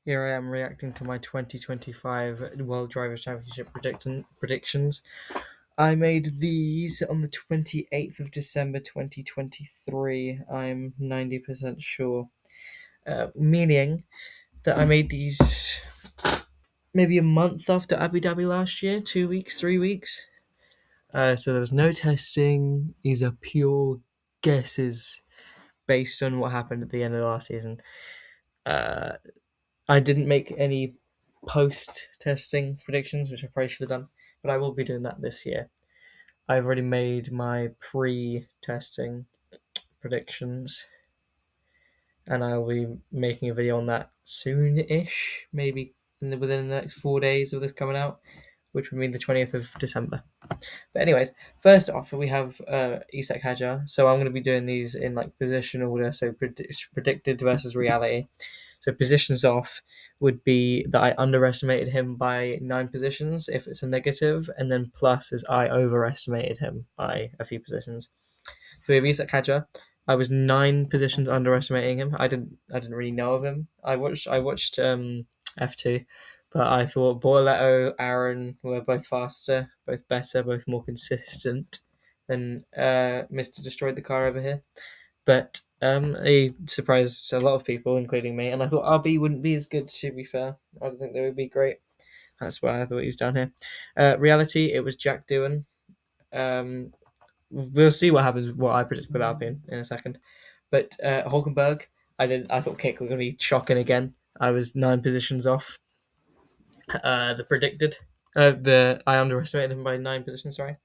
Here I am reacting to my 2025 World Drivers' Championship predictions. I made these on the 28th of December 2023. I'm 90% sure. Meaning that I made these maybe a month after Abu Dhabi last year, 2 weeks, 3 weeks. So there was no testing. These are pure guesses based on what happened at the end of the last season. Uh, I didn't make any post-testing predictions, which I probably should have done, but I will be doing that this year. I've already made my pre-testing predictions, and I'll be making a video on that soon-ish, maybe within the next 4 days of this coming out, which would mean the 20th of December. But anyways, first off, we have Isak Hajar. So I'm going to be doing these in like position order, so predicted versus reality. So positions off would be that I underestimated him by 9 positions if it's a negative, and then plus is I overestimated him by a few positions. So we have Isak Hajar. I was 9 positions underestimating him. I didn't really know of him. I watched F2, but I thought Borletto, Aaron were both faster, both better, both more consistent than Mr. Destroyed the Car over here. But he surprised a lot of people, including me, and I thought RB wouldn't be as good, to be fair. I don't think they would be great. That's why I thought he was down here. Reality, it was Jack Doohan. We'll see what happens, what I predict with Alpine in a second. But Hulkenberg, I thought Kick were going to be shocking again. I was 9 positions off. The predicted, I underestimated him by 9 positions. Sorry.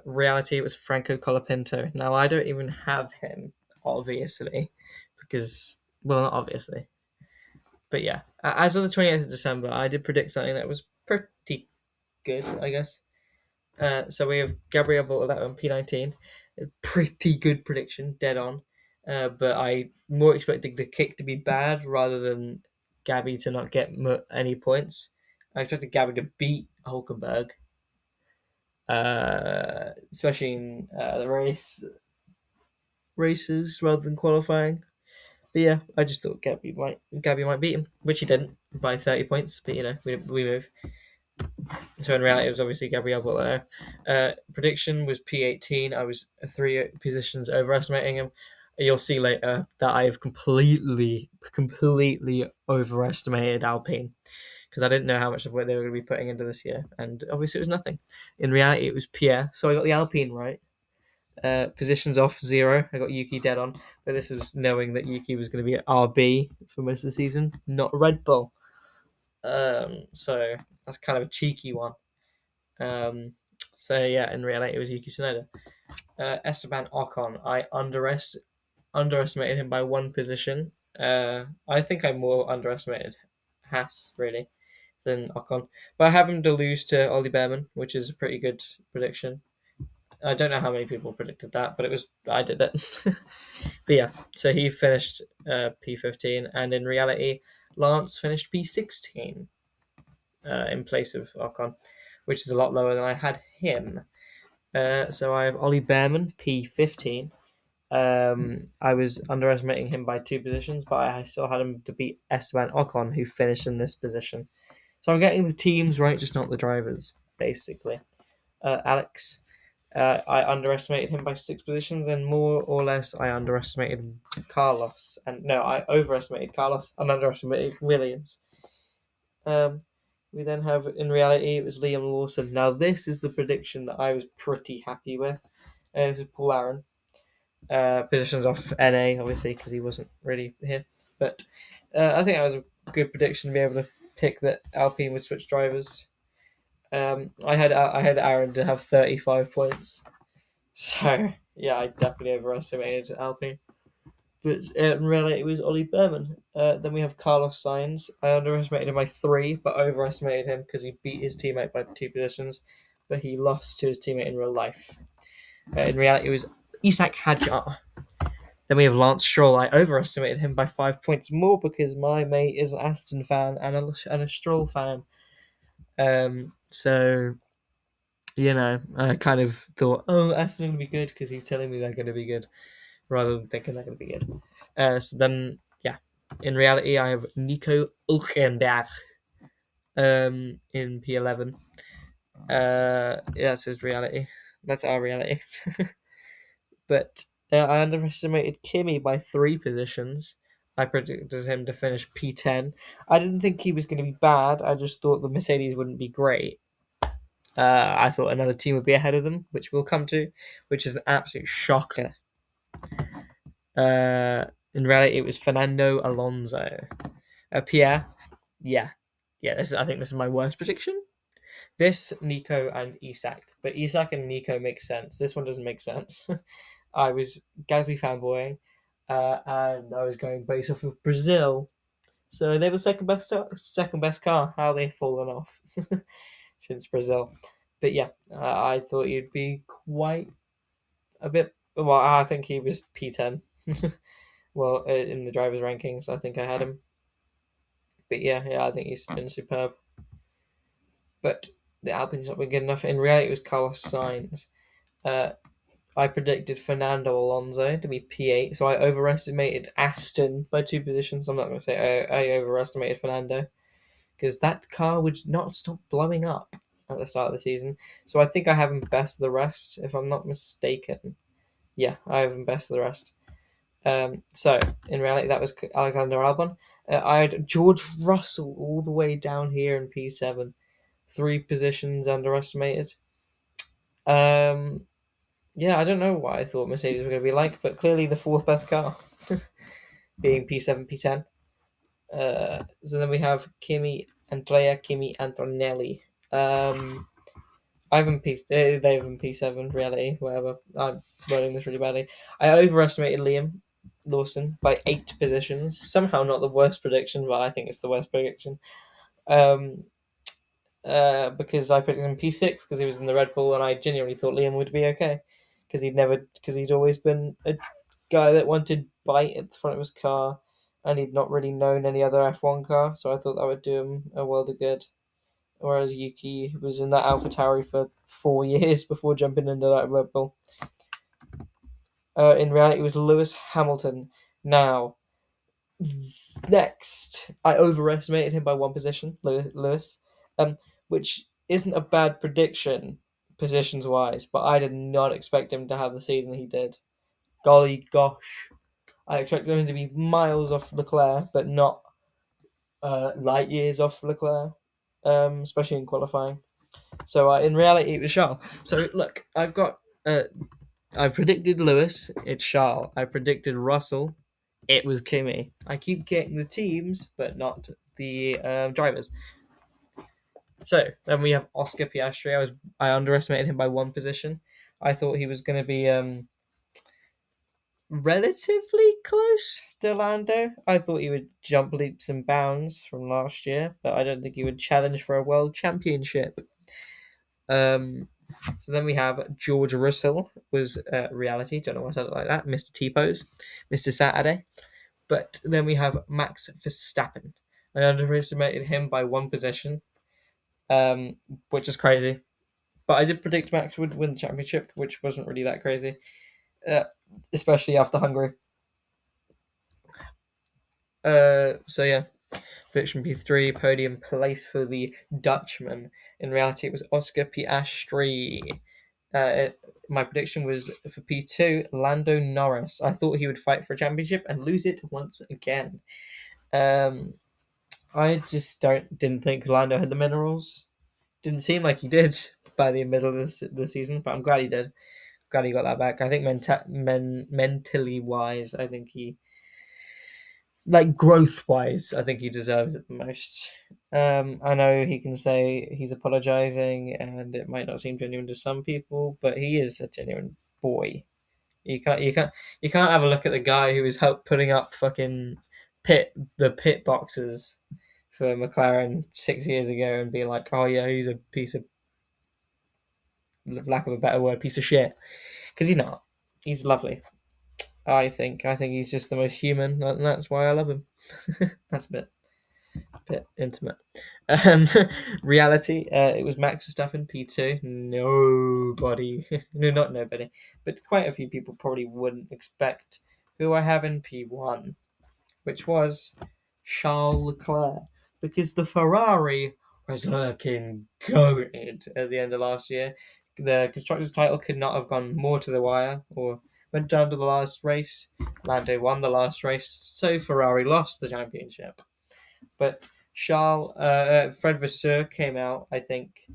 Reality, it was Franco Colapinto. Now I don't even have him, obviously, because not obviously, but yeah. As of the 28th of December, I did predict something that was pretty good, I guess. So we have Gabriel Bortoleto on P19. A pretty good prediction, dead on. But I more expected the Kick to be bad rather than Gabby to not get any points. I expected Gabby to beat Hulkenberg, especially in the races rather than qualifying. But yeah, I just thought Gabby might beat him, which he didn't by 30 points. But we move. So in reality, it was obviously Gabriel Butler. Prediction was P18. I was 3 positions overestimating him. You'll see later that I've completely overestimated Alpine because I didn't know how much of what they were going to be putting into this year, and obviously it was nothing. In reality, it was Pierre, so I got the Alpine right. Positions off 0. I got Yuki dead on, but this is knowing that Yuki was going to be at RB for most of the season, not Red Bull. So that's kind of a cheeky one. So yeah, in reality, it was Yuki Tsunoda. Esteban Ocon, I underestimated him by 1 position. I think I more underestimated Haas really than Ocon, but I have him to lose to Ollie Behrman, which is a pretty good prediction. I don't know how many people predicted that, but I did it. But yeah, so he finished P15, and in reality, Lance finished P16 in place of Ocon, which is a lot lower than I had him. So I have Ollie Behrman, P15. I was underestimating him by 2 positions, but I still had him to beat Esteban Ocon, who finished in this position. So I'm getting the teams right, just not the drivers, basically. Alex, I underestimated him by 6 positions, and more or less I underestimated Carlos. And no, I overestimated Carlos and underestimated Williams. We then have, in reality, it was Liam Lawson. Now, this is the prediction that I was pretty happy with. This is Paul Aaron. Positions off NA, obviously, because he wasn't really here. But I think that was a good prediction to be able to pick that Alpine would switch drivers. I had Aaron to have 35 points. So, yeah, I definitely overestimated Alpine. But in reality, it was Ollie Behrman. Then we have Carlos Sainz. I underestimated him by 3, but overestimated him because he beat his teammate by 2 positions, but he lost to his teammate in real life. In reality, it was Isak Hadjar. Then we have Lance Stroll. I overestimated him by 5 points more because my mate is an Aston fan and a Stroll fan. So, I kind of thought, oh, Aston are going to be good because he's telling me they're going to be good, rather than thinking they're going to be good. So then, yeah. In reality, I have Nico Hulkenberg in P11. That's his reality. That's our reality. But I underestimated Kimi by 3 positions. I predicted him to finish P10. I didn't think he was going to be bad. I just thought the Mercedes wouldn't be great. I thought another team would be ahead of them, which we'll come to, which is an absolute shocker. In reality, it was Fernando Alonso. Pierre, yeah. I think this is my worst prediction. This, Nico, and Isak. But Isak and Nico make sense. This one doesn't make sense. I was Gasly fanboying, and I was going based off of Brazil. So they were second best car. How they fallen off since Brazil. But yeah, I thought he'd be quite a bit. Well, I think he was P10. Well, in the drivers' rankings, I think I had him. But yeah, I think he's been superb. But the Alpine's not been good enough. In reality, it was Carlos Sainz. I predicted Fernando Alonso to be P8, so I overestimated Aston by 2 positions. I'm not going to say I overestimated Fernando because that car would not stop blowing up at the start of the season. So I think I have him best of the rest, if I'm not mistaken. Yeah, I have him best of the rest. So in reality, that was Alexander Albon. I had George Russell all the way down here in P7, 3 positions underestimated. Yeah, I don't know what I thought Mercedes were going to be like, but clearly the 4th best car, being P7, P10. So then we have Andrea Kimi Antonelli. I have him they have him P7, reality, whatever. I'm wording this really badly. I overestimated Liam Lawson by 8 positions. Somehow not the worst prediction, but I think it's the worst prediction. Because I put him in P6 because he was in the Red Bull, and I genuinely thought Liam would be okay because he's always been a guy that wanted bite at the front of his car, and he'd not really known any other F1 car, so I thought that would do him a world of good. Whereas Yuki was in that AlphaTauri for 4 years before jumping into that Red Bull. In reality, it was Lewis Hamilton. Now, next, I overestimated him by 1 position, Lewis, which isn't a bad prediction positions wise, but I did not expect him to have the season he did. Golly gosh, I expected him to be miles off Leclerc, but not light years off Leclerc, especially in qualifying. So in reality, it was Charles. So look, I predicted Lewis. It's Charles. I predicted Russell. It was Kimi. I keep getting the teams, but not the drivers. So then we have Oscar Piastri. I underestimated him by 1 position. I thought he was going to be relatively close to Lando. I thought he would jump leaps and bounds from last year, but I don't think he would challenge for a world championship. So then we have George Russell was reality. Don't know why I said it like that. Mr. T-Pose, Mr. Saturday. But then we have Max Verstappen. I underestimated him by 1 position, which is crazy. But I did predict Max would win the championship, which wasn't really that crazy, especially after Hungary. So yeah, prediction P3, podium place for the Dutchman. In reality, it was Oscar Piastri. My prediction was for P2, Lando Norris. I thought he would fight for a championship and lose it once again. I just didn't think Lando had the minerals. Didn't seem like he did by the middle of the season, but I'm glad he did. Glad he got that back. I think mentally wise, I think he, like growth wise, I think he deserves it the most. I know he can say he's apologizing, and it might not seem genuine to some people, but he is a genuine boy. You can't have a look at the guy who was putting up fucking pit boxes for McLaren 6 years ago and be like, oh yeah, he's a piece of, lack of a better word, piece of shit. Because he's not. He's lovely. I think he's just the most human, and that's why I love him. That's a bit intimate. Reality, it was Max Verstappen, P2. Nobody, no, not nobody, but quite a few people probably wouldn't expect who I have in P1. which was Charles Leclerc, because the Ferrari was looking goated at the end of last year. The constructors' title could not have gone more to the wire, or went down to the last race. Lando won the last race, so Ferrari lost the championship. But Fred Vasseur came out, I think,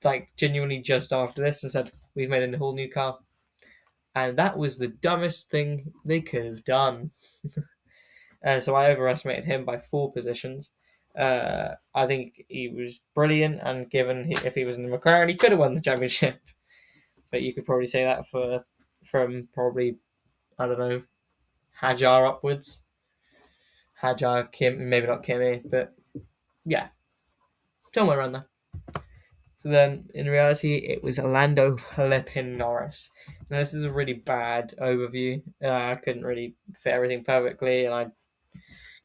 like genuinely just after this and said, "We've made a whole new car," and that was the dumbest thing they could have done. So I overestimated him by 4 positions. I think he was brilliant, and given if he was in the McLaren, he could have won the championship. But you could probably say that from probably, I don't know, Hajar upwards. Hajar, Kim, maybe not Kimmy, but yeah, somewhere around there. So then, in reality, it was Lando flipping Norris. Now, this is a really bad overview. I couldn't really fit everything perfectly, and I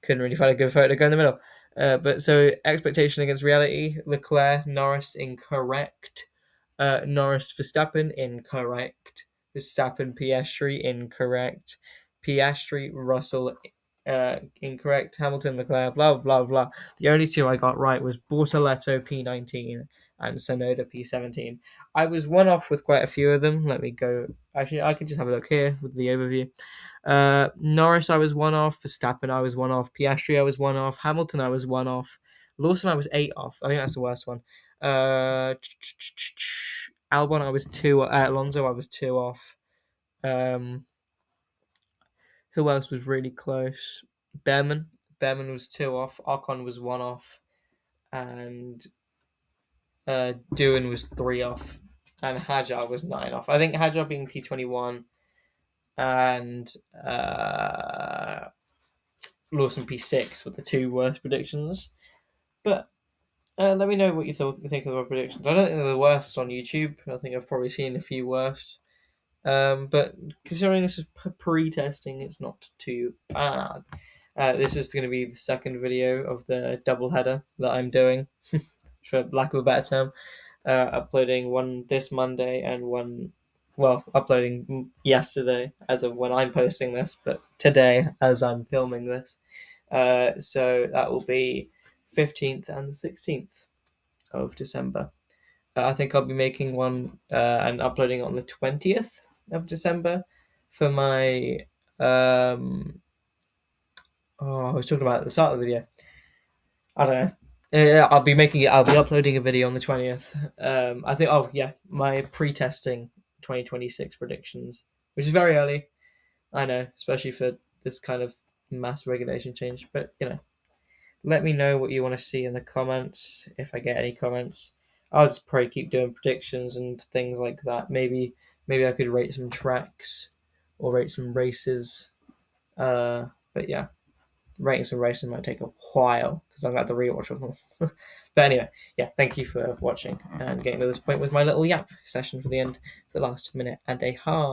couldn't really find a good photo to go in the middle. But so, expectation against reality: Leclerc, Norris, incorrect. Norris, Verstappen, incorrect. Verstappen, Piastri, incorrect. Piastri, Russell, incorrect. Hamilton, Leclerc, blah blah blah. The only 2 I got right was Bortoletto, P19, and Sonoda, P17. I was one off with quite a few of them. Let me go. Actually, I can just have a look here with the overview. Norris, I was one off. Verstappen, I was one off. Piastri, I was one off. Hamilton, I was one off. Lawson, I was 8 off. I think that's the worst one. Albon, I was 2. Alonso, I was 2 off. Who else was really close? Behrman was 2 off. Ocon was 1 off, and Doohan was 3 off, and Hajar was 9 off. I think Hajar being P21 and Lawson P6 were the 2 worst predictions. But let me know what you think of our predictions. I don't think they're the worst on YouTube. I think I've probably seen a few worse. But considering this is pre-testing, it's not too bad. This is going to be the second video of the double header that I'm doing, for lack of a better term. Uploading one this Monday and one, well, uploading yesterday as of when I'm posting this, but today as I'm filming this. So that will be 15th and 16th of December. I think I'll be making one and uploading on the 20th of December for my I was talking about at the start of the video. I don't know. I'll be uploading a video on the 20th. I think my pre-testing 2026 predictions, which is very early. I know, especially for this kind of mass regulation change, but let me know what you want to see in the comments if I get any comments. I'll just probably keep doing predictions and things like that. Maybe I could rate some tracks or rate some races. But yeah, rating some races might take a while because I've got to rewatch of them. But anyway, yeah, thank you for watching and getting to this point with my little yap session for the end of the last minute and a half.